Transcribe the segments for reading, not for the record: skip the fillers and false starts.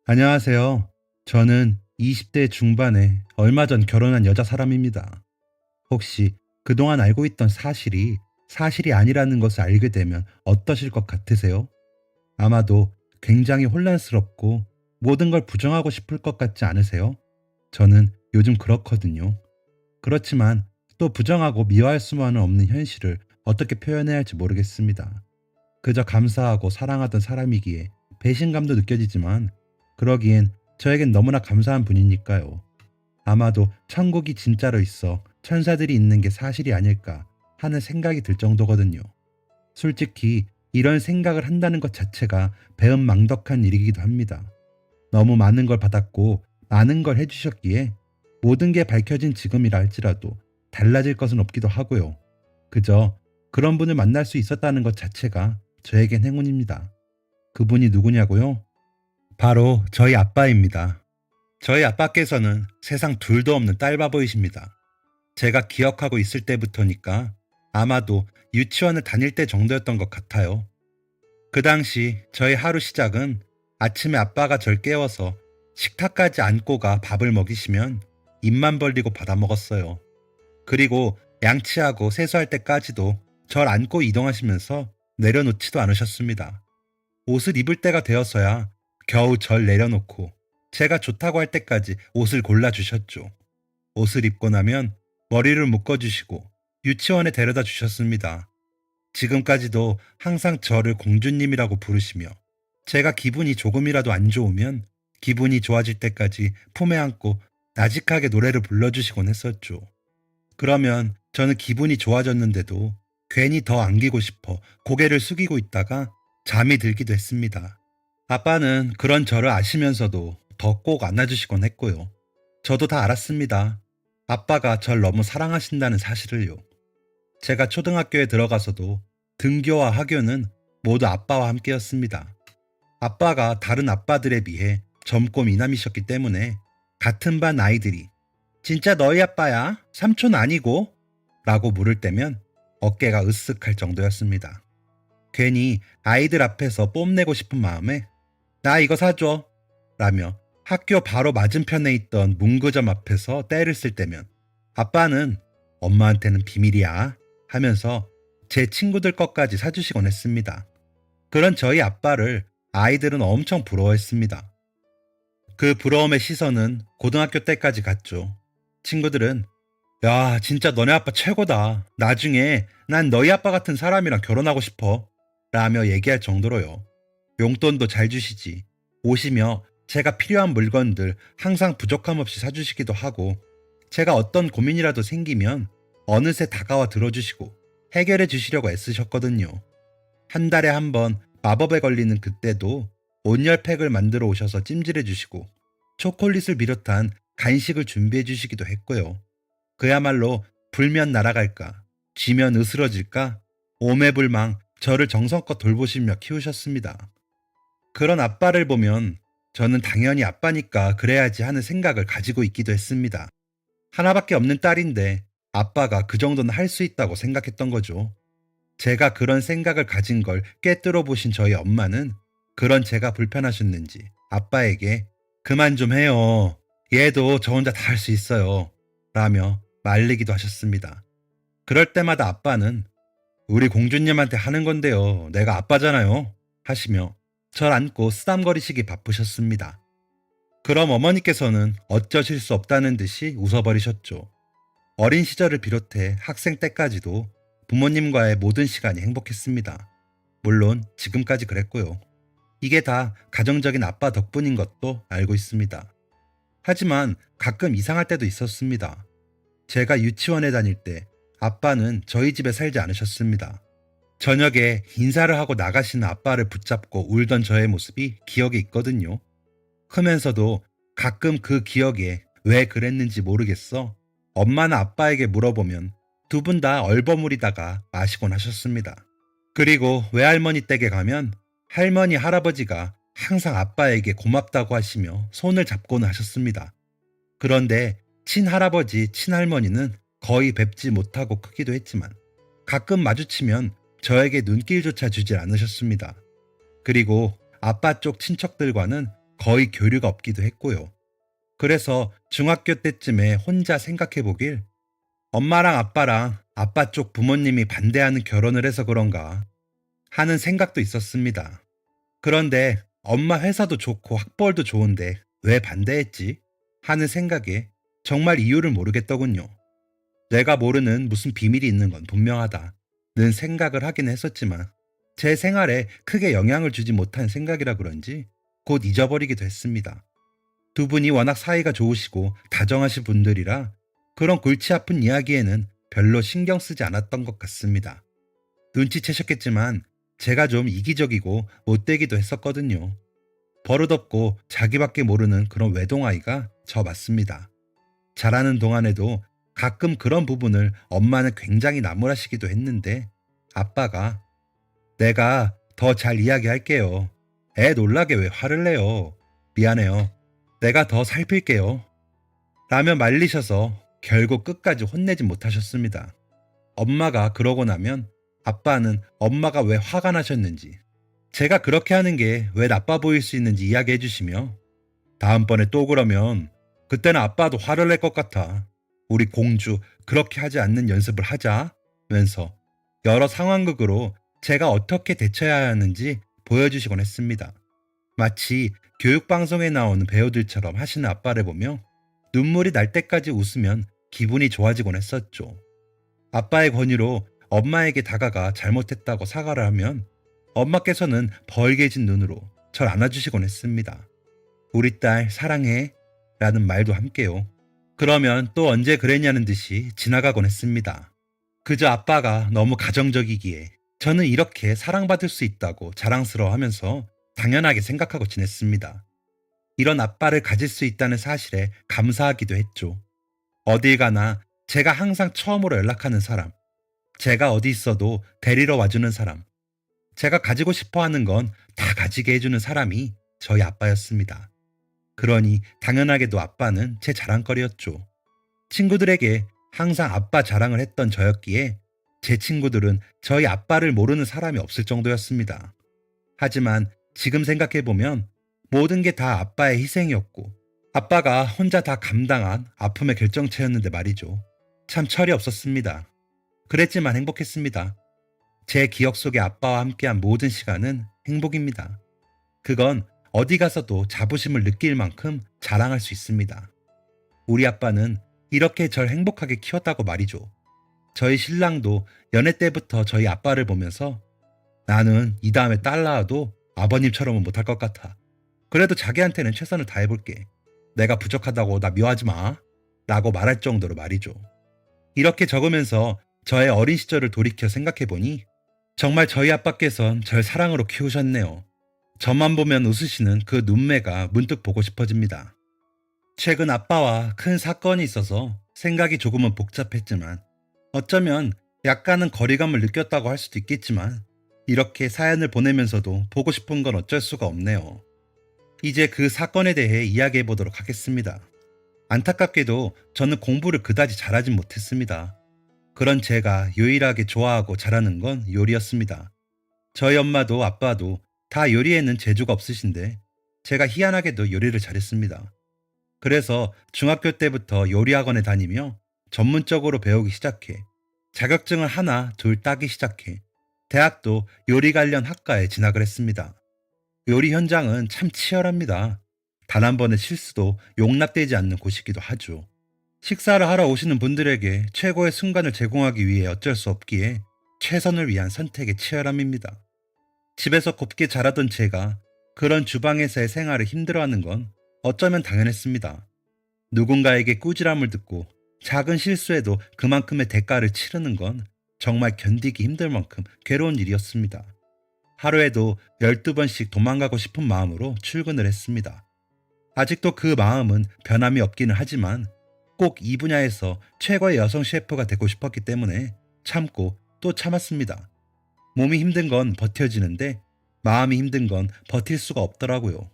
안녕하세요. 저는 20대 중반에 얼마 전 결혼한 여자 사람입니다. 혹시 그동안 알고 있던 사실이 사실이 아니라는 것을 알게 되면 어떠실 것 같으세요? 아마도 굉장히 혼란스럽고 모든 걸 부정하고 싶을 것 같지 않으세요? 저는 요즘 그렇거든요. 그렇지만 또 부정하고 미워할 수만은 없는 현실을 어떻게 표현해야 할지 모르겠습니다. 그저 감사하고 사랑하던 사람이기에 배신감도 느껴지지만 그러기엔 저에겐 너무나 감사한 분이니까요. 아마도 천국이 진짜로 있어 천사들이 있는 게 사실이 아닐까 하는 생각이 들 정도거든요. 솔직히 이런 생각을 한다는 것 자체가 배은망덕한 일이기도 합니다. 너무 많은 걸 받았고 많은 걸 해주셨기에 모든 게 밝혀진 지금이라 할지라도 달라질 것은 없기도 하고요. 그저 그런 분을 만날 수 있었다는 것 자체가 저에겐 행운입니다. 그분이 누구냐고요? 바로 저희 아빠입니다. 저희 아빠께서는 세상 둘도 없는 딸바보이십니다. 제가 기억하고 있을 때부터니까 아마도 유치원을 다닐 때 정도였던 것 같아요. 그 당시 저희 하루 시작은 아침에 아빠가 절 깨워서 식탁까지 안고 가 밥을 먹이시면 입만 벌리고 받아 먹었어요. 그리고 양치하고 세수할 때까지도 절 안고 이동하시면서 내려놓지도 않으셨습니다. 옷을 입을 때가 되어서야 겨우 절 내려놓고 제가 좋다고 할 때까지 옷을 골라주셨죠. 옷을 입고 나면 머리를 묶어주시고 유치원에 데려다 주셨습니다. 지금까지도 항상 저를 공주님이라고 부르시며 제가 기분이 조금이라도 안 좋으면 기분이 좋아질 때까지 품에 안고 나직하게 노래를 불러주시곤 했었죠. 그러면 저는 기분이 좋아졌는데도 괜히 더 안기고 싶어 고개를 숙이고 있다가 잠이 들기도 했습니다. 아빠는 그런 저를 아시면서도 더 꼭 안아주시곤 했고요. 저도 다 알았습니다. 아빠가 절 너무 사랑하신다는 사실을요. 제가 초등학교에 들어가서도 등교와 하교는 모두 아빠와 함께였습니다. 아빠가 다른 아빠들에 비해 젊고 미남이셨기 때문에 같은 반 아이들이 진짜 너희 아빠야? 삼촌 아니고? 라고 물을 때면 어깨가 으쓱할 정도였습니다. 괜히 아이들 앞에서 뽐내고 싶은 마음에 나 이거 사줘 라며 학교 바로 맞은편에 있던 문구점 앞에서 떼를 쓸 때면 아빠는 엄마한테는 비밀이야 하면서 제 친구들 것까지 사주시곤 했습니다. 그런 저희 아빠를 아이들은 엄청 부러워했습니다. 그 부러움의 시선은 고등학교 때까지 갔죠. 친구들은 야, 진짜 너네 아빠 최고다. 나중에 난 너희 아빠 같은 사람이랑 결혼하고 싶어. 라며 얘기할 정도로요. 용돈도 잘 주시지. 오시며 제가 필요한 물건들 항상 부족함 없이 사주시기도 하고 제가 어떤 고민이라도 생기면 어느새 다가와 들어주시고 해결해 주시려고 애쓰셨거든요. 한 달에 한 번 마법에 걸리는 그때도 온열팩을 만들어 오셔서 찜질해 주시고 초콜릿을 비롯한 간식을 준비해 주시기도 했고요. 그야말로 불면 날아갈까, 쥐면 으스러질까, 오매불망 저를 정성껏 돌보시며 키우셨습니다. 그런 아빠를 보면 저는 당연히 아빠니까 그래야지 하는 생각을 가지고 있기도 했습니다. 하나밖에 없는 딸인데 아빠가 그 정도는 할 수 있다고 생각했던 거죠. 제가 그런 생각을 가진 걸 꿰뚫어 보신 저희 엄마는 그런 제가 불편하셨는지 아빠에게 그만 좀 해요. 얘도 저 혼자 다 할 수 있어요. 라며 말리기도 하셨습니다. 그럴 때마다 아빠는 우리 공주님한테 하는 건데요. 내가 아빠잖아요. 하시며 절 안고 쓰담거리시기 바쁘셨습니다. 그럼 어머니께서는 어쩌실 수 없다는 듯이 웃어버리셨죠. 어린 시절을 비롯해 학생 때까지도 부모님과의 모든 시간이 행복했습니다. 물론 지금까지 그랬고요. 이게 다 가정적인 아빠 덕분인 것도 알고 있습니다. 하지만 가끔 이상할 때도 있었습니다. 제가 유치원에 다닐 때 아빠는 저희 집에 살지 않으셨습니다. 저녁에 인사를 하고 나가시는 아빠를 붙잡고 울던 저의 모습이 기억에 있거든요. 크면서도 가끔 그 기억에 왜 그랬는지 모르겠어 엄마나 아빠에게 물어보면 두 분 다 얼버무리다가 마시곤 하셨습니다. 그리고 외할머니 댁에 가면 할머니, 할아버지가 항상 아빠에게 고맙다고 하시며 손을 잡고는 하셨습니다. 그런데 친할아버지, 친할머니는 거의 뵙지 못하고 크기도 했지만 가끔 마주치면 저에게 눈길조차 주질 않으셨습니다. 그리고 아빠 쪽 친척들과는 거의 교류가 없기도 했고요. 그래서 중학교 때쯤에 혼자 생각해 보길 엄마랑 아빠랑 아빠 쪽 부모님이 반대하는 결혼을 해서 그런가 하는 생각도 있었습니다. 그런데 엄마 회사도 좋고 학벌도 좋은데 왜 반대했지? 하는 생각에 정말 이유를 모르겠더군요. 내가 모르는 무슨 비밀이 있는 건 분명하다는 생각을 하긴 했었지만 제 생활에 크게 영향을 주지 못한 생각이라 그런지 곧 잊어버리기도 했습니다. 두 분이 워낙 사이가 좋으시고 다정하신 분들이라 그런 골치 아픈 이야기에는 별로 신경 쓰지 않았던 것 같습니다. 눈치채셨겠지만 제가 좀 이기적이고 못되기도 했었거든요. 버릇없고 자기밖에 모르는 그런 외동아이가 저 맞습니다. 자라는 동안에도 가끔 그런 부분을 엄마는 굉장히 나무라시기도 했는데 아빠가 내가 더 잘 이야기할게요. 애 놀라게 왜 화를 내요? 미안해요. 내가 더 살필게요. 라며 말리셔서 결국 끝까지 혼내지 못하셨습니다. 엄마가 그러고 나면 아빠는 엄마가 왜 화가 나셨는지, 제가 그렇게 하는 게 왜 나빠 보일 수 있는지 이야기해 주시며 다음번에 또 그러면 그때는 아빠도 화를 낼 것 같아. 우리 공주 그렇게 하지 않는 연습을 하자 면서 여러 상황극으로 제가 어떻게 대처해야 하는지 보여주시곤 했습니다. 마치 교육방송에 나오는 배우들처럼 하시는 아빠를 보며 눈물이 날 때까지 웃으면 기분이 좋아지곤 했었죠. 아빠의 권유로 엄마에게 다가가 잘못했다고 사과를 하면 엄마께서는 벌개진 눈으로 절 안아주시곤 했습니다. 우리 딸 사랑해 라는 말도 함께요. 그러면 또 언제 그랬냐는 듯이 지나가곤 했습니다. 그저 아빠가 너무 가정적이기에 저는 이렇게 사랑받을 수 있다고 자랑스러워하면서 당연하게 생각하고 지냈습니다. 이런 아빠를 가질 수 있다는 사실에 감사하기도 했죠. 어딜 가나 제가 항상 처음으로 연락하는 사람, 제가 어디 있어도 데리러 와주는 사람, 제가 가지고 싶어 하는 건 다 가지게 해주는 사람이 저희 아빠였습니다. 그러니 당연하게도 아빠는 제 자랑거리였죠. 친구들에게 항상 아빠 자랑을 했던 저였기에 제 친구들은 저희 아빠를 모르는 사람이 없을 정도였습니다. 하지만 지금 생각해보면 모든 게 다 아빠의 희생이었고 아빠가 혼자 다 감당한 아픔의 결정체였는데 말이죠. 참 철이 없었습니다. 그랬지만 행복했습니다. 제 기억 속에 아빠와 함께한 모든 시간은 행복입니다. 그건 어디 가서도 자부심을 느낄 만큼 자랑할 수 있습니다. 우리 아빠는 이렇게 절 행복하게 키웠다고 말이죠. 저희 신랑도 연애 때부터 저희 아빠를 보면서 나는 이 다음에 딸 낳아도 아버님처럼은 못할 것 같아. 그래도 자기한테는 최선을 다해볼게. 내가 부족하다고 나 미워하지 마. 라고 말할 정도로 말이죠. 이렇게 적으면서 저의 어린 시절을 돌이켜 생각해보니 정말 저희 아빠께선 절 사랑으로 키우셨네요. 저만 보면 웃으시는 그 눈매가 문득 보고 싶어집니다. 최근 아빠와 큰 사건이 있어서 생각이 조금은 복잡했지만 어쩌면 약간은 거리감을 느꼈다고 할 수도 있겠지만 이렇게 사연을 보내면서도 보고 싶은 건 어쩔 수가 없네요. 이제 그 사건에 대해 이야기해 보도록 하겠습니다. 안타깝게도 저는 공부를 그다지 잘하진 못했습니다. 그런 제가 유일하게 좋아하고 잘하는 건 요리였습니다. 저희 엄마도 아빠도 다 요리에는 재주가 없으신데 제가 희한하게도 요리를 잘했습니다. 그래서 중학교 때부터 요리학원에 다니며 전문적으로 배우기 시작해 자격증을 하나 둘 따기 시작해 대학도 요리 관련 학과에 진학을 했습니다. 요리 현장은 참 치열합니다. 단 한 번의 실수도 용납되지 않는 곳이기도 하죠. 식사를 하러 오시는 분들에게 최고의 순간을 제공하기 위해 어쩔 수 없기에 최선을 위한 선택의 치열함입니다. 집에서 곱게 자라던 제가 그런 주방에서의 생활을 힘들어하는 건 어쩌면 당연했습니다. 누군가에게 꾸지람을 듣고 작은 실수에도 그만큼의 대가를 치르는 건 정말 견디기 힘들 만큼 괴로운 일이었습니다. 하루에도 12번씩 도망가고 싶은 마음으로 출근을 했습니다. 아직도 그 마음은 변함이 없기는 하지만 꼭 이 분야에서 최고의 여성 셰프가 되고 싶었기 때문에 참고 또 참았습니다. 몸이 힘든 건 버텨지는데 마음이 힘든 건 버틸 수가 없더라고요.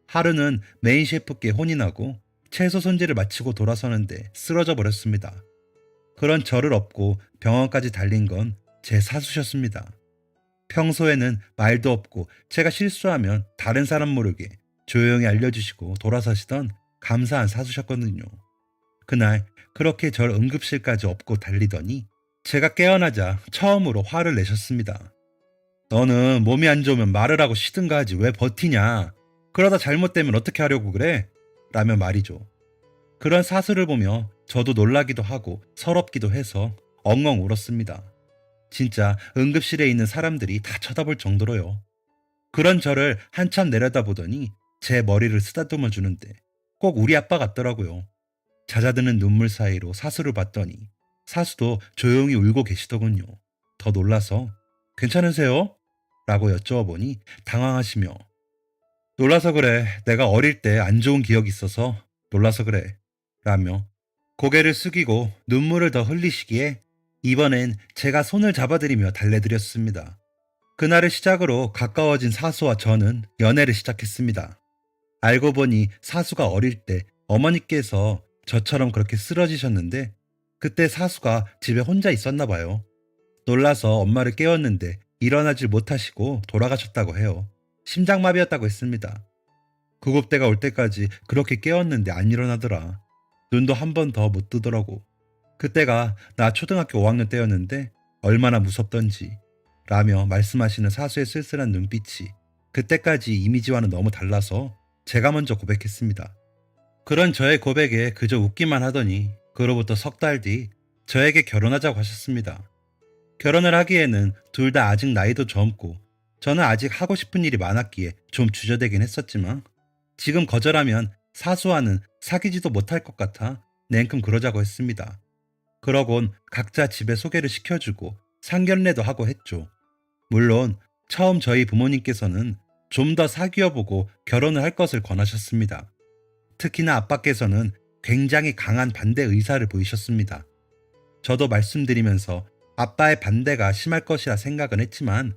하루는 메인 셰프께 혼이 나고 채소 손질을 마치고 돌아서는데 쓰러져 버렸습니다. 그런 저를 업고 병원까지 달린 건 제 사수셨습니다. 평소에는 말도 없고 제가 실수하면 다른 사람 모르게 조용히 알려주시고 돌아서시던 감사한 사수셨거든요. 그날 그렇게 절 응급실까지 업고 달리더니 제가 깨어나자 처음으로 화를 내셨습니다. 너는 몸이 안 좋으면 말을 하고 쉬든가 하지 왜 버티냐? 그러다 잘못되면 어떻게 하려고 그래? 라며 말이죠. 그런 사수를 보며 저도 놀라기도 하고 서럽기도 해서 엉엉 울었습니다. 진짜 응급실에 있는 사람들이 다 쳐다볼 정도로요. 그런 저를 한참 내려다보더니 제 머리를 쓰다듬어 주는데 꼭 우리 아빠 같더라고요. 잦아드는 눈물 사이로 사수를 봤더니 사수도 조용히 울고 계시더군요. 더 놀라서 괜찮으세요? 라고 여쭤보니 당황하시며 놀라서 그래. 내가 어릴 때 안 좋은 기억이 있어서 놀라서 그래. 라며 고개를 숙이고 눈물을 더 흘리시기에 이번엔 제가 손을 잡아드리며 달래드렸습니다. 그날을 시작으로 가까워진 사수와 저는 연애를 시작했습니다. 알고 보니 사수가 어릴 때 어머니께서 저처럼 그렇게 쓰러지셨는데 그때 사수가 집에 혼자 있었나 봐요. 놀라서 엄마를 깨웠는데 일어나질 못하시고 돌아가셨다고 해요. 심장마비였다고 했습니다. 구급대가 올 때까지 그렇게 깨웠는데 안 일어나더라. 눈도 한 번 더 못 뜨더라고. 그때가 나 초등학교 5학년 때였는데 얼마나 무섭던지 라며 말씀하시는 사수의 쓸쓸한 눈빛이 그때까지 이미지와는 너무 달라서 제가 먼저 고백했습니다. 그런 저의 고백에 그저 웃기만 하더니 그로부터 석 달 뒤 저에게 결혼하자고 하셨습니다. 결혼을 하기에는 둘 다 아직 나이도 젊고 저는 아직 하고 싶은 일이 많았기에 좀 주저되긴 했었지만 지금 거절하면 사수와는 사귀지도 못할 것 같아 냉큼 그러자고 했습니다. 그러곤 각자 집에 소개를 시켜주고 상견례도 하고 했죠. 물론 처음 저희 부모님께서는 좀 더 사귀어보고 결혼을 할 것을 권하셨습니다. 특히나 아빠께서는 굉장히 강한 반대 의사를 보이셨습니다. 저도 말씀드리면서 아빠의 반대가 심할 것이라 생각은 했지만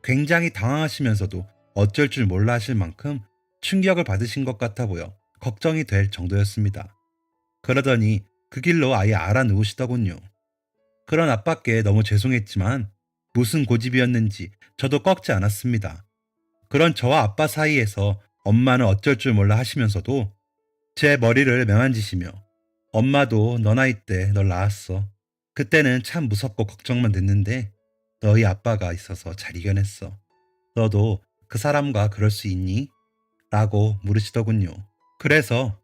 굉장히 당황하시면서도 어쩔 줄 몰라 하실 만큼 충격을 받으신 것 같아 보여 걱정이 될 정도였습니다. 그러더니 그 길로 아예 알아누우시더군요. 그런 아빠께 너무 죄송했지만 무슨 고집이었는지 저도 꺾지 않았습니다. 그런 저와 아빠 사이에서 엄마는 어쩔 줄 몰라 하시면서도 제 머리를 매만지시며 엄마도 너 나이 때 널 낳았어. 그때는 참 무섭고 걱정만 됐는데 너희 아빠가 있어서 잘 이겨냈어. 너도 그 사람과 그럴 수 있니? 라고 물으시더군요. 그래서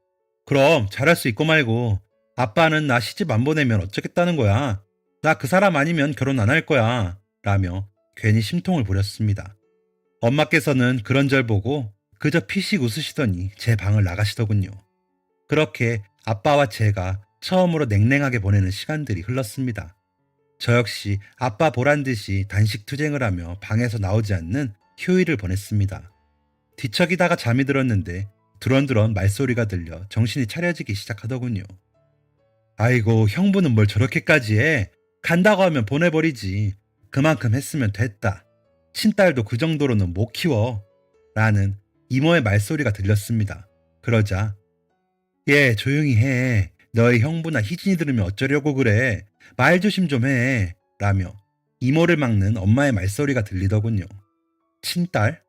그럼 잘할 수 있고 말고 아빠는 나 시집 안 보내면 어쩌겠다는 거야. 나 그 사람 아니면 결혼 안 할 거야. 라며 괜히 심통을 부렸습니다. 엄마께서는 그런 절 보고 그저 피식 웃으시더니 제 방을 나가시더군요. 그렇게 아빠와 제가 처음으로 냉랭하게 보내는 시간들이 흘렀습니다. 저 역시 아빠 보란 듯이 단식 투쟁을 하며 방에서 나오지 않는 휴일을 보냈습니다. 뒤척이다가 잠이 들었는데 두런두런 말소리가 들려 정신이 차려지기 시작하더군요. 아이고 형부는 뭘 저렇게까지 해. 간다고 하면 보내버리지. 그만큼 했으면 됐다. 친딸도 그 정도로는 못 키워. 라는 이모의 말소리가 들렸습니다. 그러자 예 조용히 해. 너희 형부나 희진이 들으면 어쩌려고 그래. 말 조심 좀 해. 라며 이모를 막는 엄마의 말소리가 들리더군요. 친딸?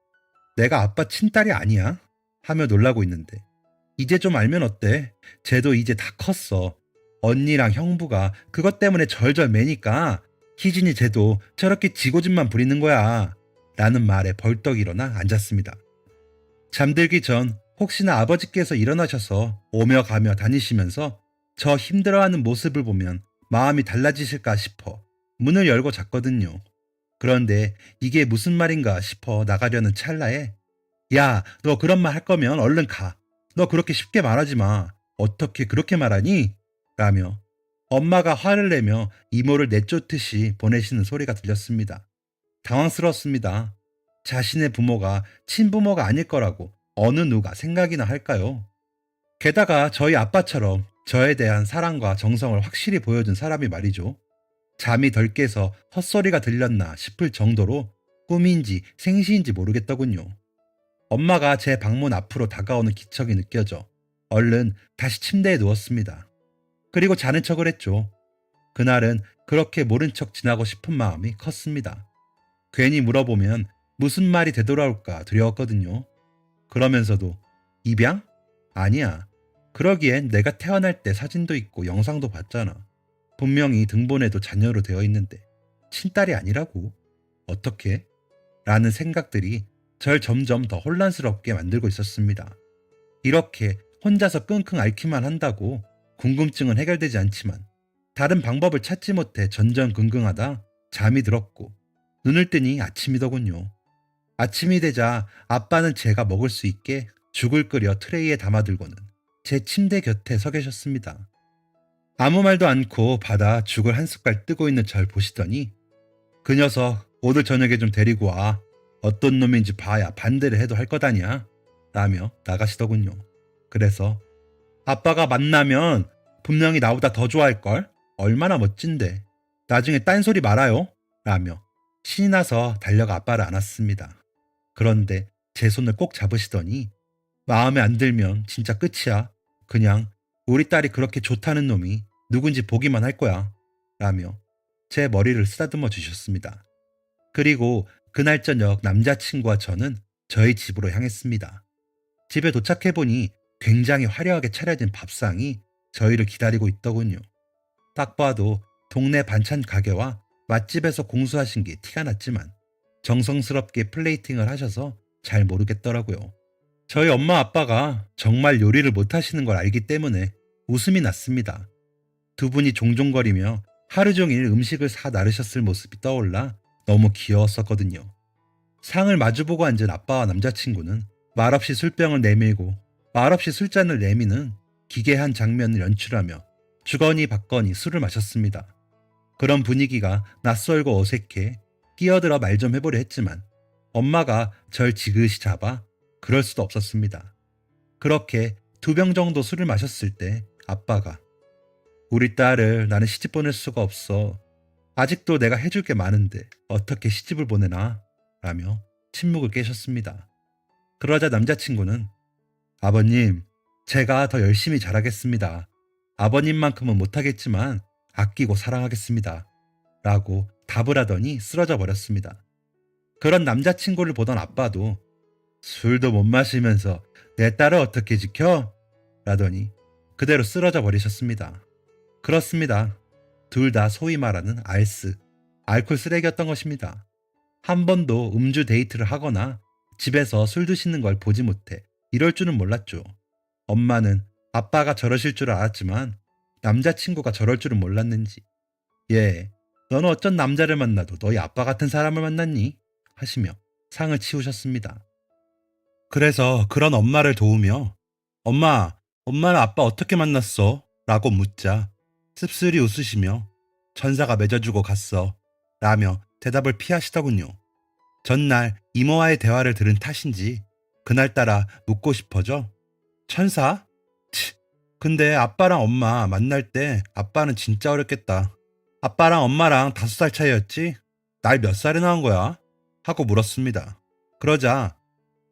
내가 아빠 친딸이 아니야? 하며 놀라고 있는데 이제 좀 알면 어때? 쟤도 이제 다 컸어. 언니랑 형부가 그것 때문에 절절 매니까 희진이 쟤도 저렇게 지고집만 부리는 거야. 라는 말에 벌떡 일어나 앉았습니다. 잠들기 전 혹시나 아버지께서 일어나셔서 오며 가며 다니시면서 저 힘들어하는 모습을 보면 마음이 달라지실까 싶어 문을 열고 잤거든요. 그런데 이게 무슨 말인가 싶어 나가려는 찰나에 야, 너 그런 말 할 거면 얼른 가. 너 그렇게 쉽게 말하지 마. 어떻게 그렇게 말하니? 라며 엄마가 화를 내며 이모를 내쫓듯이 보내시는 소리가 들렸습니다. 당황스러웠습니다. 자신의 부모가 친부모가 아닐 거라고 어느 누가 생각이나 할까요? 게다가 저희 아빠처럼 저에 대한 사랑과 정성을 확실히 보여준 사람이 말이죠. 잠이 덜 깨서 헛소리가 들렸나 싶을 정도로 꿈인지 생시인지 모르겠더군요. 엄마가 제 방문 앞으로 다가오는 기척이 느껴져 얼른 다시 침대에 누웠습니다. 그리고 자는 척을 했죠. 그날은 그렇게 모른 척 지나고 싶은 마음이 컸습니다. 괜히 물어보면 무슨 말이 되돌아올까 두려웠거든요. 그러면서도 입양? 아니야. 그러기엔 내가 태어날 때 사진도 있고 영상도 봤잖아. 분명히 등본에도 자녀로 되어 있는데 친딸이 아니라고. 어떻게? 라는 생각들이 절 점점 더 혼란스럽게 만들고 있었습니다. 이렇게 혼자서 끙끙 앓기만 한다고 궁금증은 해결되지 않지만 다른 방법을 찾지 못해 전전긍긍하다 잠이 들었고 눈을 뜨니 아침이더군요. 아침이 되자 아빠는 제가 먹을 수 있게 죽을 끓여 트레이에 담아들고는 제 침대 곁에 서 계셨습니다. 아무 말도 않고 받아 죽을 한 숟갈 뜨고 있는 절 보시더니 그 녀석 오늘 저녁에 좀 데리고 와. 어떤 놈인지 봐야 반대를 해도 할 거다냐? 라며 나가시더군요. 그래서 아빠가 만나면 분명히 나보다 더 좋아할걸? 얼마나 멋진데. 나중에 딴소리 말아요. 라며 신이 나서 달려가 아빠를 안았습니다. 그런데 제 손을 꼭 잡으시더니 마음에 안 들면 진짜 끝이야. 그냥 우리 딸이 그렇게 좋다는 놈이 누군지 보기만 할 거야. 라며 제 머리를 쓰다듬어 주셨습니다. 그리고 그날 저녁 남자친구와 저는 저희 집으로 향했습니다. 집에 도착해보니 굉장히 화려하게 차려진 밥상이 저희를 기다리고 있더군요. 딱 봐도 동네 반찬 가게와 맛집에서 공수하신 게 티가 났지만 정성스럽게 플레이팅을 하셔서 잘 모르겠더라고요. 저희 엄마 아빠가 정말 요리를 못하시는 걸 알기 때문에 웃음이 났습니다. 두 분이 종종거리며 하루 종일 음식을 사 나르셨을 모습이 떠올라 너무 귀여웠었거든요. 상을 마주보고 앉은 아빠와 남자친구는 말없이 술병을 내밀고 말없이 술잔을 내미는 기괴한 장면을 연출하며 주거니 받거니 술을 마셨습니다. 그런 분위기가 낯설고 어색해 끼어들어 말 좀 해보려 했지만 엄마가 절 지그시 잡아 그럴 수도 없었습니다. 그렇게 2병 정도 술을 마셨을 때 아빠가 우리 딸을 나는 시집 보낼 수가 없어. 아직도 내가 해줄 게 많은데 어떻게 시집을 보내나? 라며 침묵을 깨셨습니다. 그러자 남자친구는 아버님, 제가 더 열심히 잘하겠습니다. 아버님만큼은 못하겠지만 아끼고 사랑하겠습니다. 라고 답을 하더니 쓰러져 버렸습니다. 그런 남자친구를 보던 아빠도 술도 못 마시면서 내 딸을 어떻게 지켜? 라더니 그대로 쓰러져 버리셨습니다. 그렇습니다. 둘 다 소위 말하는 알스, 알코올 쓰레기였던 것입니다. 한 번도 음주 데이트를 하거나 집에서 술 드시는 걸 보지 못해 이럴 줄은 몰랐죠. 엄마는 아빠가 저러실 줄 알았지만 남자친구가 저럴 줄은 몰랐는지 예, 너는 어쩐 남자를 만나도 너희 아빠 같은 사람을 만났니? 하시며 상을 치우셨습니다. 그래서 그런 엄마를 도우며 엄마는 아빠 어떻게 만났어? 라고 묻자 씁쓸히 웃으시며 천사가 맺어주고 갔어. 라며 대답을 피하시더군요. 전날 이모와의 대화를 들은 탓인지 그날따라 묻고 싶어져. 천사? 치, 근데 아빠랑 엄마 만날 때 아빠는 진짜 어렸겠다. 아빠랑 엄마랑 5살 차이였지? 날 몇 살에 낳은 거야? 하고 물었습니다. 그러자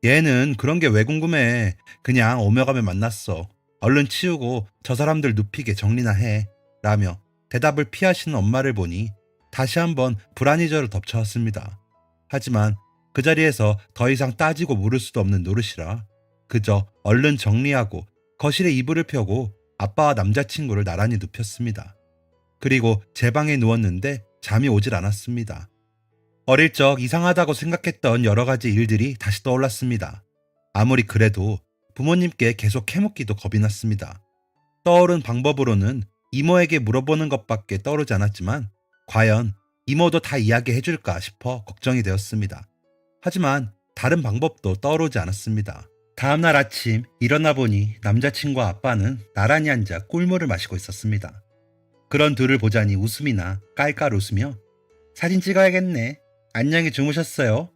얘는 그런 게 왜 궁금해. 그냥 오며 가며 만났어. 얼른 치우고 저 사람들 눕히게 정리나 해. 라며 대답을 피하시는 엄마를 보니 다시 한번 불안이 저를 덮쳐왔습니다. 하지만 그 자리에서 더 이상 따지고 물을 수도 없는 노릇이라 그저 얼른 정리하고 거실에 이불을 펴고 아빠와 남자친구를 나란히 눕혔습니다. 그리고 제 방에 누웠는데 잠이 오질 않았습니다. 어릴 적 이상하다고 생각했던 여러 가지 일들이 다시 떠올랐습니다. 아무리 그래도 부모님께 계속 해묻기도 겁이 났습니다. 떠오른 방법으로는 이모에게 물어보는 것밖에 떠오르지 않았지만 과연 이모도 다 이야기해 줄까 싶어 걱정이 되었습니다. 하지만 다른 방법도 떠오르지 않았습니다. 다음날 아침 일어나 보니 남자친구와 아빠는 나란히 앉아 꿀물을 마시고 있었습니다. 그런 둘을 보자니 웃음이 나 깔깔 웃으며 사진 찍어야겠네. 안녕히 주무셨어요.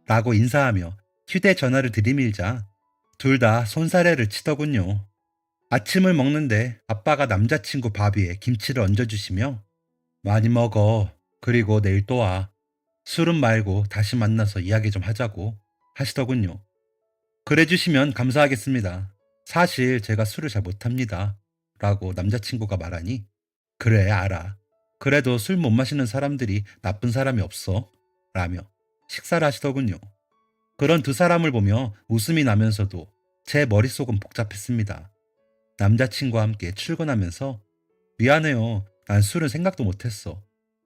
라고 인사하며 휴대전화를 들이밀자 둘 다 손사래를 치더군요. 아침을 먹는데 아빠가 남자친구 밥 위에 김치를 얹어주시며 많이 먹어. 그리고 내일 또 와. 술은 말고 다시 만나서 이야기 좀 하자고 하시더군요. 그래 주시면 감사하겠습니다. 사실 제가 술을 잘 못합니다. 라고 남자친구가 말하니 그래 알아. 그래도 술 못 마시는 사람들이 나쁜 사람이 없어. 라며 식사를 하시더군요. 그런 두 사람을 보며 웃음이 나면서도 제 머릿속은 복잡했습니다. 남자친구와 함께 출근하면서 미안해요. 난 술은 생각도 못했어.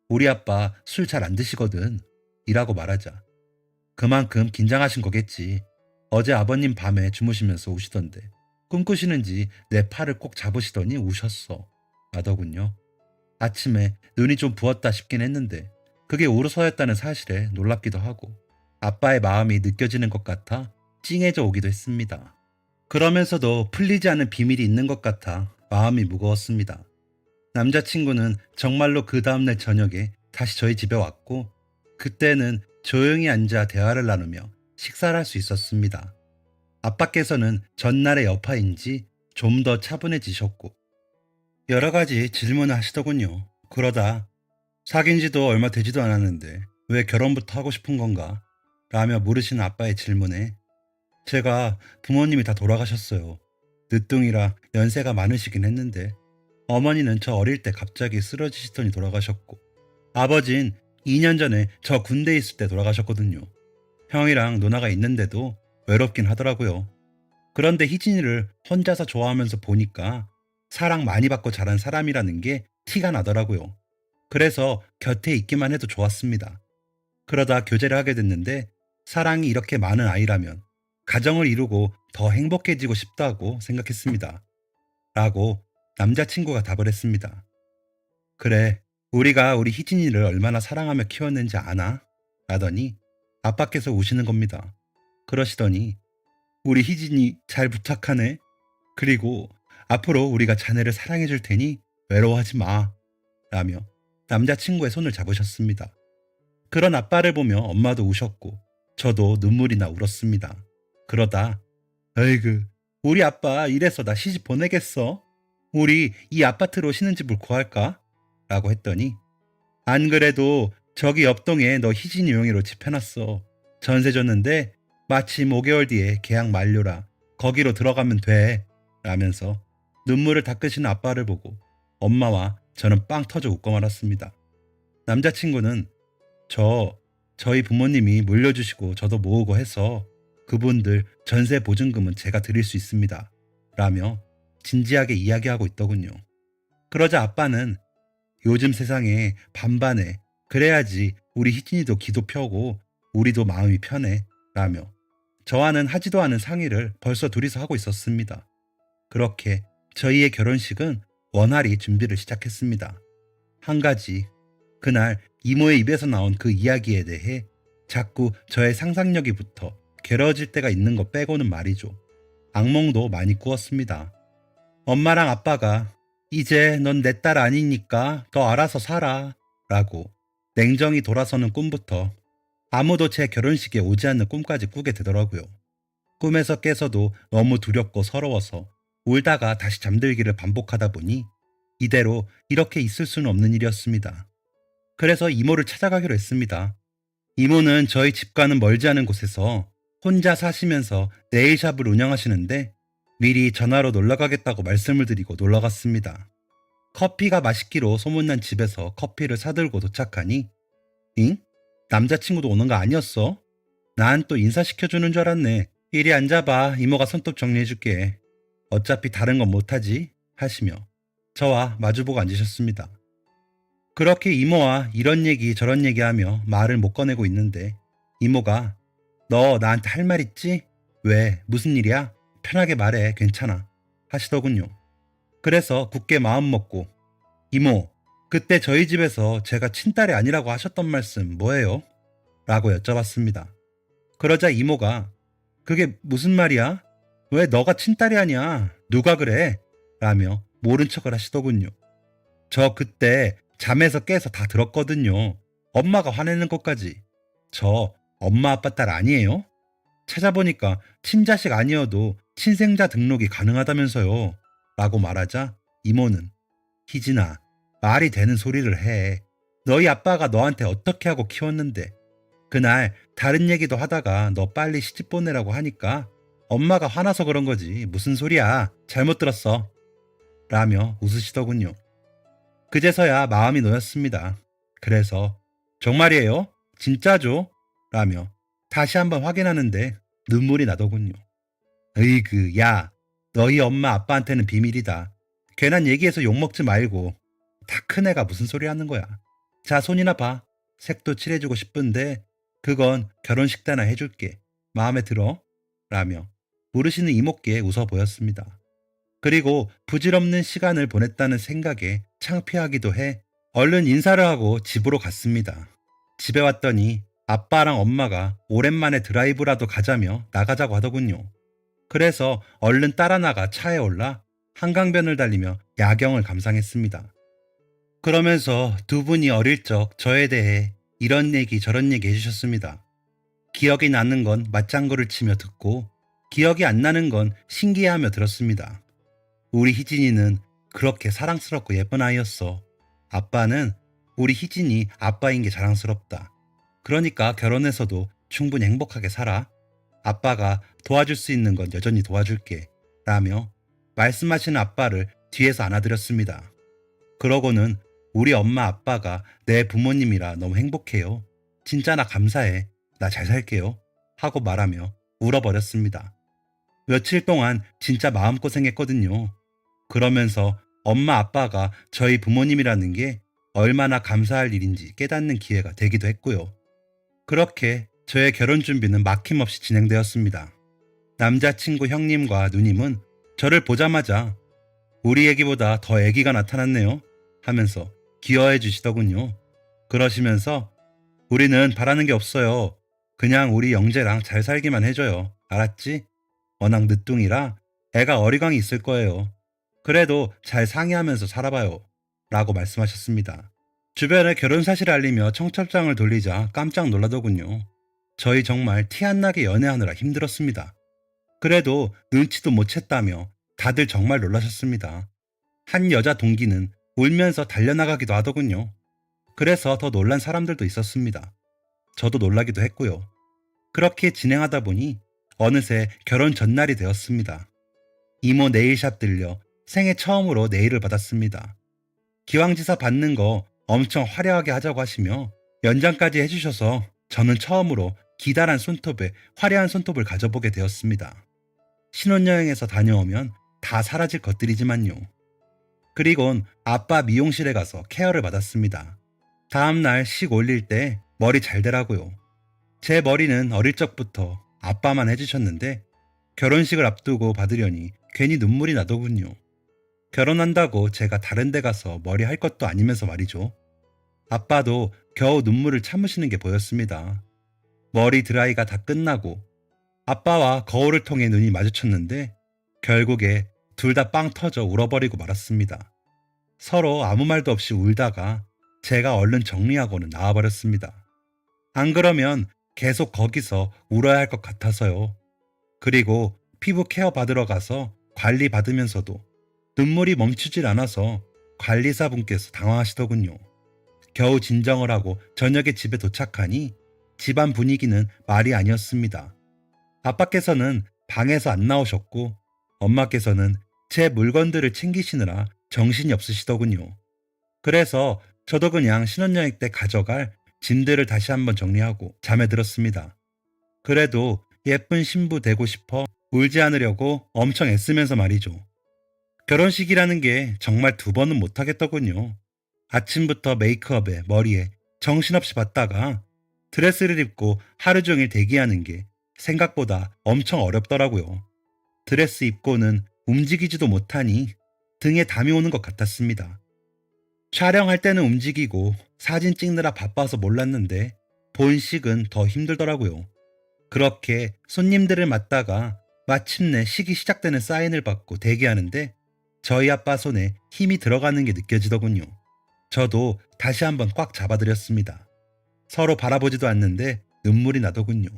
우리 아빠 술 잘 안 드시거든. 이라고 말하자. 그만큼 긴장하신 거겠지. 어제 아버님 밤에 주무시면서 우시던데 꿈꾸시는지 내 팔을 꼭 잡으시더니 우셨어. 라더군요. 아침에 눈이 좀 부었다 싶긴 했는데 그게 울어서였다는 사실에 놀랍기도 하고 아빠의 마음이 느껴지는 것 같아 찡해져 오기도 했습니다. 그러면서도 풀리지 않은 비밀이 있는 것 같아 마음이 무거웠습니다. 남자친구는 정말로 그 다음날 저녁에 다시 저희 집에 왔고 그때는 조용히 앉아 대화를 나누며 식사를 할 수 있었습니다. 아빠께서는 전날의 여파인지 좀 더 차분해지셨고 여러 가지 질문을 하시더군요. 그러다 사귄 지도 얼마 되지도 않았는데 왜 결혼부터 하고 싶은 건가? 라며 물으시는 아빠의 질문에 제가 부모님이 다 돌아가셨어요. 늦둥이라 연세가 많으시긴 했는데 어머니는 저 어릴 때 갑자기 쓰러지시더니 돌아가셨고 아버진 2년 전에 저 군대에 있을 때 돌아가셨거든요. 형이랑 누나가 있는데도 외롭긴 하더라고요. 그런데 희진이를 혼자서 좋아하면서 보니까 사랑 많이 받고 자란 사람이라는 게 티가 나더라고요. 그래서 곁에 있기만 해도 좋았습니다. 그러다 교제를 하게 됐는데 사랑이 이렇게 많은 아이라면 가정을 이루고 더 행복해지고 싶다고 생각했습니다. 라고 남자친구가 답을 했습니다. 그래, 우리가 우리 희진이를 얼마나 사랑하며 키웠는지 아나? 라더니 아빠께서 우시는 겁니다. 그러시더니 우리 희진이 잘 부탁하네. 그리고 앞으로 우리가 자네를 사랑해 줄 테니 외로워하지 마. 라며 남자친구의 손을 잡으셨습니다. 그런 아빠를 보며 엄마도 우셨고 저도 눈물이 나 울었습니다. 그러다 에이그 우리 아빠 이래서 나 시집 보내겠어? 우리 이 아파트로 쉬는 집을 구할까? 라고 했더니 안 그래도 저기 옆동에 너 희진이 명의로 집 해놨어. 전세 줬는데 마침 5개월 뒤에 계약 만료라 거기로 들어가면 돼. 라면서 눈물을 닦으시는 아빠를 보고 엄마와 저는 빵 터져 웃고 말았습니다. 남자친구는 저희 부모님이 물려주시고 저도 모으고 해서 그분들 전세 보증금은 제가 드릴 수 있습니다. 라며 진지하게 이야기하고 있더군요. 그러자 아빠는 요즘 세상에 반반해. 그래야지 우리 희진이도 기도 펴고 우리도 마음이 편해. 라며 저와는 하지도 않은 상의를 벌써 둘이서 하고 있었습니다. 그렇게 저희의 결혼식은 원활히 준비를 시작했습니다. 한 가지, 그날 이모의 입에서 나온 그 이야기에 대해 자꾸 저의 상상력이 붙어 괴로워질 때가 있는 것 빼고는 말이죠. 악몽도 많이 꾸었습니다. 엄마랑 아빠가 이제 넌 내 딸 아니니까 너 알아서 살아 라고 냉정히 돌아서는 꿈부터 아무도 제 결혼식에 오지 않는 꿈까지 꾸게 되더라고요. 꿈에서 깨서도 너무 두렵고 서러워서 울다가 다시 잠들기를 반복하다 보니 이대로 이렇게 있을 수는 없는 일이었습니다. 그래서 이모를 찾아가기로 했습니다. 이모는 저희 집과는 멀지 않은 곳에서 혼자 사시면서 네일샵을 운영하시는데 미리 전화로 놀러가겠다고 말씀을 드리고 놀러갔습니다. 커피가 맛있기로 소문난 집에서 커피를 사들고 도착하니 잉? 남자친구도 오는 거 아니었어? 난 또 인사시켜주는 줄 알았네. 이리 앉아봐. 이모가 손톱 정리해줄게. 어차피 다른 건 못하지? 하시며 저와 마주보고 앉으셨습니다. 그렇게 이모와 이런 얘기 저런 얘기하며 말을 못 꺼내고 있는데 이모가 너 나한테 할 말 있지? 왜? 무슨 일이야? 편하게 말해. 괜찮아. 하시더군요. 그래서 굳게 마음 먹고 이모, 그때 저희 집에서 제가 친딸이 아니라고 하셨던 말씀 뭐예요? 라고 여쭤봤습니다. 그러자 이모가 그게 무슨 말이야? 왜 너가 친딸이 아니야? 누가 그래? 라며 모른 척을 하시더군요. 저 그때 잠에서 깨서 다 들었거든요. 엄마가 화내는 것까지. 저 엄마 아빠 딸 아니에요? 찾아보니까 친자식 아니어도 친생자 등록이 가능하다면서요. 라고 말하자 이모는 희진아, 말이 되는 소리를 해. 너희 아빠가 너한테 어떻게 하고 키웠는데 그날 다른 얘기도 하다가 너 빨리 시집 보내라고 하니까 엄마가 화나서 그런 거지. 무슨 소리야. 잘못 들었어. 라며 웃으시더군요. 그제서야 마음이 놓였습니다. 그래서 정말이에요? 진짜죠? 라며 다시 한번 확인하는데 눈물이 나더군요. 으이그, 야, 너희 엄마 아빠한테는 비밀이다. 괜한 얘기해서 욕먹지 말고. 다 큰 애가 무슨 소리 하는 거야. 자, 손이나 봐. 색도 칠해주고 싶은데 그건 결혼식 때나 해줄게. 마음에 들어? 라며 모르시는 이모께 웃어 보였습니다. 그리고 부질없는 시간을 보냈다는 생각에 창피하기도 해 얼른 인사를 하고 집으로 갔습니다. 집에 왔더니 아빠랑 엄마가 오랜만에 드라이브라도 가자며 나가자고 하더군요. 그래서 얼른 따라 나가 차에 올라 한강변을 달리며 야경을 감상했습니다. 그러면서 두 분이 어릴 적 저에 대해 이런 얘기 저런 얘기 해주셨습니다. 기억이 나는 건 맞장구를 치며 듣고 기억이 안 나는 건 신기해하며 들었습니다. 우리 희진이는 그렇게 사랑스럽고 예쁜 아이였어. 아빠는 우리 희진이 아빠인 게 자랑스럽다. 그러니까 결혼해서도 충분히 행복하게 살아. 아빠가 도와줄 수 있는 건 여전히 도와줄게. 라며 말씀하시는 아빠를 뒤에서 안아드렸습니다. 그러고는 우리 엄마 아빠가 내 부모님이라 너무 행복해요. 진짜 나 감사해. 나 잘 살게요. 하고 말하며 울어버렸습니다. 며칠 동안 진짜 마음고생했거든요. 그러면서 엄마 아빠가 저희 부모님이라는 게 얼마나 감사할 일인지 깨닫는 기회가 되기도 했고요. 그렇게 저의 결혼 준비는 막힘없이 진행되었습니다. 남자친구 형님과 누님은 저를 보자마자 우리 애기보다 더 애기가 나타났네요 하면서 귀여워해 주시더군요. 그러시면서 우리는 바라는 게 없어요. 그냥 우리 영재랑 잘 살기만 해줘요. 알았지? 워낙 늦둥이라 애가 어리광이 있을 거예요. 그래도 잘 상의하면서 살아봐요. 라고 말씀하셨습니다. 주변에 결혼 사실을 알리며 청첩장을 돌리자 깜짝 놀라더군요. 저희 정말 티 안 나게 연애하느라 힘들었습니다. 그래도 눈치도 못 챘다며 다들 정말 놀라셨습니다. 한 여자 동기는 울면서 달려나가기도 하더군요. 그래서 더 놀란 사람들도 있었습니다. 저도 놀라기도 했고요. 그렇게 진행하다 보니 어느새 결혼 전날이 되었습니다. 이모 네일샵 들려 생애 처음으로 네일을 받았습니다. 기왕지사 받는 거 엄청 화려하게 하자고 하시며 연장까지 해주셔서 저는 처음으로 기다란 손톱에 화려한 손톱을 가져보게 되었습니다. 신혼여행에서 다녀오면 다 사라질 것들이지만요. 그리곤 아빠 미용실에 가서 케어를 받았습니다. 다음날 식 올릴 때 머리 잘 되라고요. 제 머리는 어릴 적부터 아빠만 해주셨는데 결혼식을 앞두고 받으려니 괜히 눈물이 나더군요. 결혼한다고 제가 다른 데 가서 머리 할 것도 아니면서 말이죠. 아빠도 겨우 눈물을 참으시는 게 보였습니다. 머리 드라이가 다 끝나고 아빠와 거울을 통해 눈이 마주쳤는데 결국에 둘 다 빵 터져 울어버리고 말았습니다. 서로 아무 말도 없이 울다가 제가 얼른 정리하고는 나와버렸습니다. 안 그러면 계속 거기서 울어야 할 것 같아서요. 그리고 피부 케어 받으러 가서 관리 받으면서도 눈물이 멈추질 않아서 관리사분께서 당황하시더군요. 겨우 진정을 하고 저녁에 집에 도착하니 집안 분위기는 말이 아니었습니다. 아빠께서는 방에서 안 나오셨고 엄마께서는 제 물건들을 챙기시느라 정신이 없으시더군요. 그래서 저도 그냥 신혼여행 때 가져갈 짐들을 다시 한번 정리하고 잠에 들었습니다. 그래도 예쁜 신부 되고 싶어 울지 않으려고 엄청 애쓰면서 말이죠. 결혼식이라는 게 정말 두 번은 못하겠더군요. 아침부터 메이크업에 머리에 정신없이 받다가 드레스를 입고 하루 종일 대기하는 게 생각보다 엄청 어렵더라고요. 드레스 입고는 움직이지도 못하니 등에 담이 오는 것 같았습니다. 촬영할 때는 움직이고 사진 찍느라 바빠서 몰랐는데 본식은 더 힘들더라고요. 그렇게 손님들을 맞다가 마침내 식이 시작되는 사인을 받고 대기하는데 저희 아빠 손에 힘이 들어가는 게 느껴지더군요. 저도 다시 한번 꽉 잡아드렸습니다. 서로 바라보지도 않는데 눈물이 나더군요.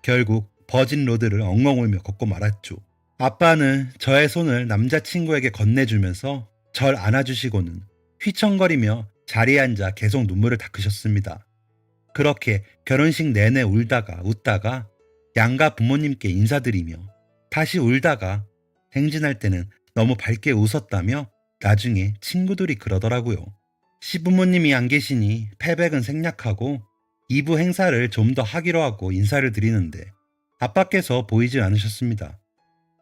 결국 버진 로드를 엉엉 울며 걷고 말았죠. 아빠는 저의 손을 남자친구에게 건네주면서 절 안아주시고는 휘청거리며 자리에 앉아 계속 눈물을 닦으셨습니다. 그렇게 결혼식 내내 울다가 웃다가 양가 부모님께 인사드리며 다시 울다가 행진할 때는 너무 밝게 웃었다며 나중에 친구들이 그러더라고요. 시부모님이 안 계시니 패백은 생략하고 2부 행사를 좀 더 하기로 하고 인사를 드리는데 아빠께서 보이질 않으셨습니다.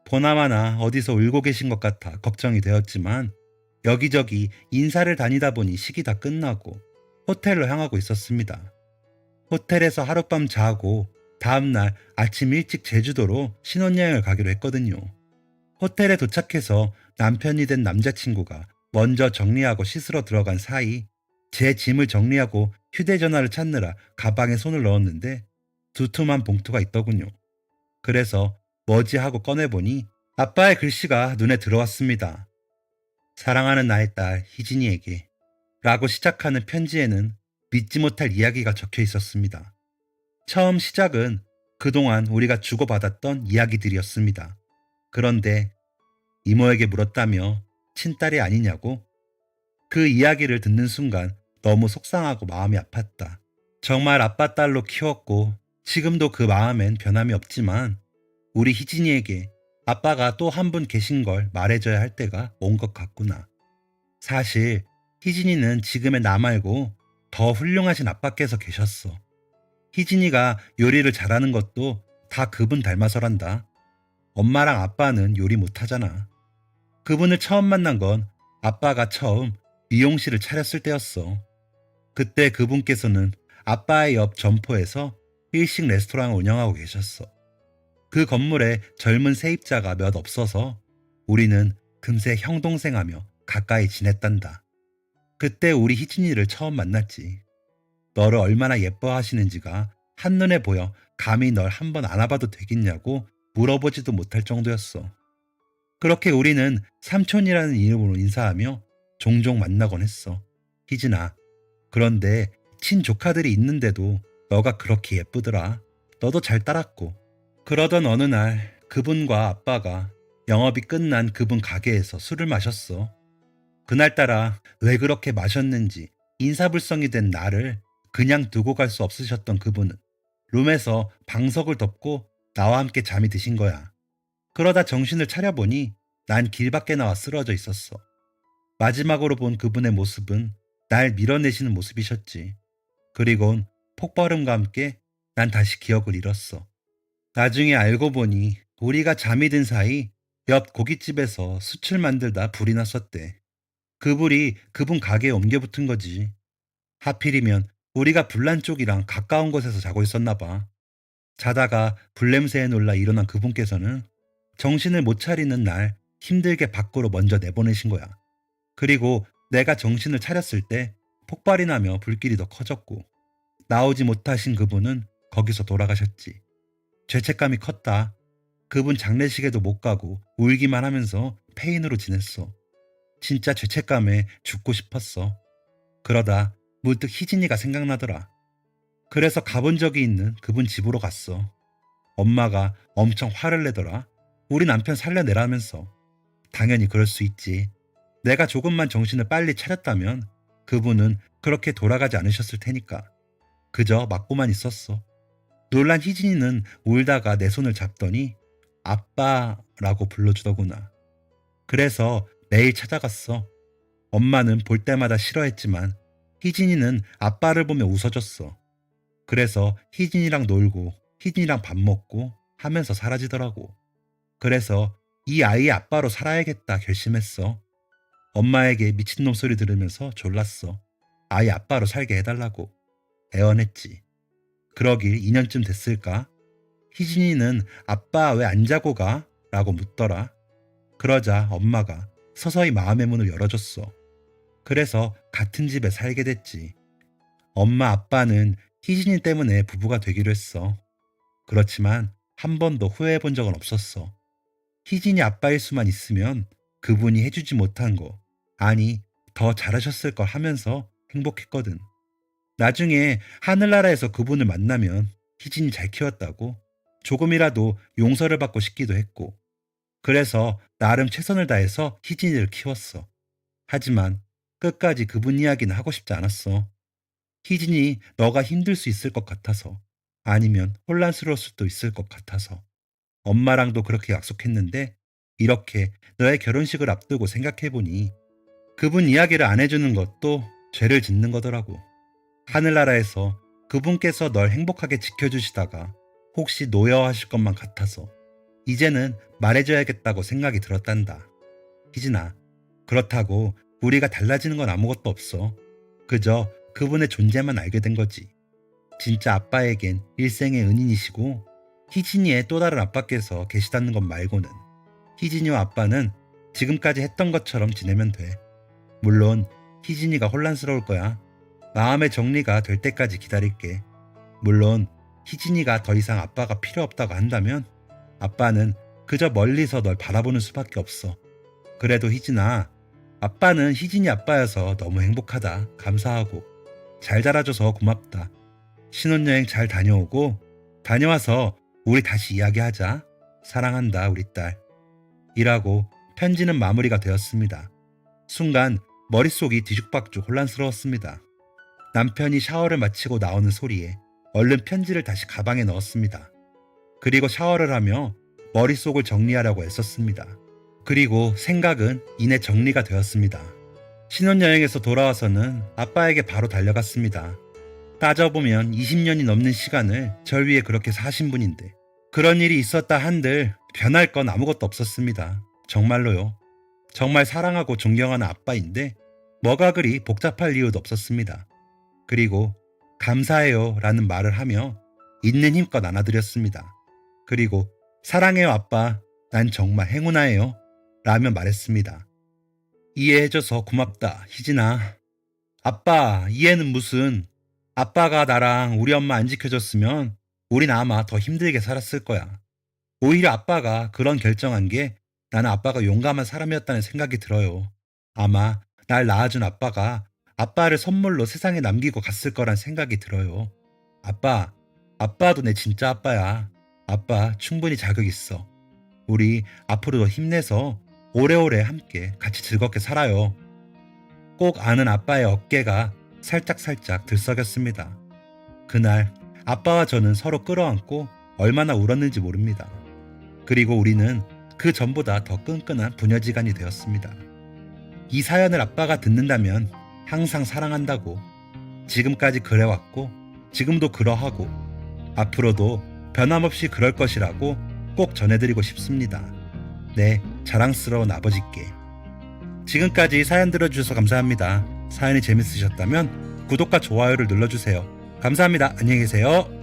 보나마나 어디서 울고 계신 것 같아 걱정이 되었지만 여기저기 인사를 다니다 보니 식이 다 끝나고 호텔로 향하고 있었습니다. 호텔에서 하룻밤 자고 다음날 아침 일찍 제주도로 신혼여행을 가기로 했거든요. 호텔에 도착해서 남편이 된 남자친구가 먼저 정리하고 씻으러 들어간 사이 제 짐을 정리하고 휴대전화를 찾느라 가방에 손을 넣었는데 두툼한 봉투가 있더군요. 그래서 뭐지 하고 꺼내보니 아빠의 글씨가 눈에 들어왔습니다. 사랑하는 나의 딸 희진이에게 라고 시작하는 편지에는 믿지 못할 이야기가 적혀 있었습니다. 처음 시작은 그동안 우리가 주고받았던 이야기들이었습니다. 그런데 이모에게 물었다며 친딸이 아니냐고? 그 이야기를 듣는 순간 너무 속상하고 마음이 아팠다. 정말 아빠 딸로 키웠고 지금도 그 마음엔 변함이 없지만 우리 희진이에게 아빠가 또 한 분 계신 걸 말해줘야 할 때가 온 것 같구나. 사실 희진이는 지금의 나 말고 더 훌륭하신 아빠께서 계셨어. 희진이가 요리를 잘하는 것도 다 그분 닮아서란다. 엄마랑 아빠는 요리 못하잖아. 그분을 처음 만난 건 아빠가 처음 미용실을 차렸을 때였어. 그때 그분께서는 아빠의 옆 점포에서 일식 레스토랑을 운영하고 계셨어. 그 건물에 젊은 세입자가 몇 없어서 우리는 금세 형동생하며 가까이 지냈단다. 그때 우리 희진이를 처음 만났지. 너를 얼마나 예뻐하시는지가 한눈에 보여 감히 널 한번 안아봐도 되겠냐고 물어보지도 못할 정도였어. 그렇게 우리는 삼촌이라는 이름으로 인사하며 종종 만나곤 했어. 희진아, 그런데 친조카들이 있는데도 너가 그렇게 예쁘더라. 너도 잘 따랐고. 그러던 어느 날 그분과 아빠가 영업이 끝난 그분 가게에서 술을 마셨어. 그날따라 왜 그렇게 마셨는지 인사불성이 된 나를 그냥 두고 갈 수 없으셨던 그분은 룸에서 방석을 덮고 나와 함께 잠이 드신 거야. 그러다 정신을 차려보니 난 길 밖에 나와 쓰러져 있었어. 마지막으로 본 그분의 모습은 날 밀어내시는 모습이셨지. 그리곤 폭발음과 함께 난 다시 기억을 잃었어. 나중에 알고 보니 우리가 잠이 든 사이 옆 고깃집에서 수출 만들다 불이 났었대. 그 불이 그분 가게에 옮겨 붙은 거지. 하필이면 우리가 불난 쪽이랑 가까운 곳에서 자고 있었나 봐. 자다가 불냄새에 놀라 일어난 그분께서는 정신을 못 차리는 날 힘들게 밖으로 먼저 내보내신 거야. 그리고 내가 정신을 차렸을 때 폭발이 나며 불길이 더 커졌고 나오지 못하신 그분은 거기서 돌아가셨지. 죄책감이 컸다. 그분 장례식에도 못 가고 울기만 하면서 폐인으로 지냈어. 진짜 죄책감에 죽고 싶었어. 그러다 문득 희진이가 생각나더라. 그래서 가본 적이 있는 그분 집으로 갔어. 엄마가 엄청 화를 내더라. 우리 남편 살려내라면서. 당연히 그럴 수 있지. 내가 조금만 정신을 빨리 차렸다면 그분은 그렇게 돌아가지 않으셨을 테니까. 그저 맞고만 있었어. 놀란 희진이는 울다가 내 손을 잡더니 아빠라고 불러주더구나. 그래서 매일 찾아갔어. 엄마는 볼 때마다 싫어했지만 희진이는 아빠를 보며 웃어줬어. 그래서 희진이랑 놀고 희진이랑 밥 먹고 하면서 사라지더라고. 그래서 이 아이의 아빠로 살아야겠다 결심했어. 엄마에게 미친놈 소리 들으면서 졸랐어. 아이 아빠로 살게 해달라고 애원했지. 그러길 2년쯤 됐을까? 희진이는 아빠 왜 안 자고 가? 라고 묻더라. 그러자 엄마가 서서히 마음의 문을 열어줬어. 그래서 같은 집에 살게 됐지. 엄마 아빠는 희진이 때문에 부부가 되기로 했어. 그렇지만 한 번도 후회해 본 적은 없었어. 희진이 아빠일 수만 있으면 그분이 해주지 못한 거, 아니 더 잘하셨을 걸 하면서 행복했거든. 나중에 하늘나라에서 그분을 만나면 희진이 잘 키웠다고 조금이라도 용서를 받고 싶기도 했고, 그래서 나름 최선을 다해서 희진이를 키웠어. 하지만 끝까지 그분 이야기는 하고 싶지 않았어. 희진이 너가 힘들 수 있을 것 같아서, 아니면 혼란스러울 수도 있을 것 같아서. 엄마랑도 그렇게 약속했는데 이렇게 너의 결혼식을 앞두고 생각해보니 그분 이야기를 안 해주는 것도 죄를 짓는 거더라고. 하늘나라에서 그분께서 널 행복하게 지켜주시다가 혹시 노여워하실 것만 같아서 이제는 말해줘야겠다고 생각이 들었단다. 희진아, 그렇다고 우리가 달라지는 건 아무것도 없어. 그저 그분의 존재만 알게 된 거지. 진짜 아빠에겐 일생의 은인이시고 희진이의 또 다른 아빠께서 계시다는 것 말고는 희진이와 아빠는 지금까지 했던 것처럼 지내면 돼. 물론 희진이가 혼란스러울 거야. 마음의 정리가 될 때까지 기다릴게. 물론 희진이가 더 이상 아빠가 필요 없다고 한다면 아빠는 그저 멀리서 널 바라보는 수밖에 없어. 그래도 희진아, 아빠는 희진이 아빠여서 너무 행복하다. 감사하고 잘 자라줘서 고맙다. 신혼여행 잘 다녀오고 다녀와서 우리 다시 이야기하자. 사랑한다 우리 딸. 이라고 편지는 마무리가 되었습니다. 순간 머릿속이 뒤죽박죽 혼란스러웠습니다. 남편이 샤워를 마치고 나오는 소리에 얼른 편지를 다시 가방에 넣었습니다. 그리고 샤워를 하며 머릿속을 정리하려고 애썼습니다. 그리고 생각은 이내 정리가 되었습니다. 신혼여행에서 돌아와서는 아빠에게 바로 달려갔습니다. 따져보면 20년이 넘는 시간을 절 위해 그렇게 사신 분인데 그런 일이 있었다 한들 변할 건 아무것도 없었습니다. 정말로요. 정말 사랑하고 존경하는 아빠인데 뭐가 그리 복잡할 이유도 없었습니다. 그리고 감사해요 라는 말을 하며 있는 힘껏 안아드렸습니다. 그리고 사랑해요 아빠, 난 정말 행운아예요 라며 말했습니다. 이해해줘서 고맙다 희진아. 아빠, 이해는 무슨. 아빠가 나랑 우리 엄마 안 지켜줬으면 우린 아마 더 힘들게 살았을 거야. 오히려 아빠가 그런 결정한 게 나는 아빠가 용감한 사람이었다는 생각이 들어요. 아마 날 낳아준 아빠가 아빠를 선물로 세상에 남기고 갔을 거란 생각이 들어요. 아빠, 아빠도 내 진짜 아빠야. 아빠 충분히 자격 있어. 우리 앞으로도 힘내서 오래오래 함께 같이 즐겁게 살아요. 꼭 아는 아빠의 어깨가 살짝살짝 들썩였습니다. 그날 아빠와 저는 서로 끌어안고 얼마나 울었는지 모릅니다. 그리고 우리는 그 전보다 더 끈끈한 부녀지간이 되었습니다. 이 사연을 아빠가 듣는다면 항상 사랑한다고, 지금까지 그래왔고 지금도 그러하고 앞으로도 변함없이 그럴 것이라고 꼭 전해드리고 싶습니다. 네, 자랑스러운 아버지께. 지금까지 사연 들어주셔서 감사합니다. 사연이 재밌으셨다면 구독과 좋아요를 눌러주세요. 감사합니다. 안녕히 계세요.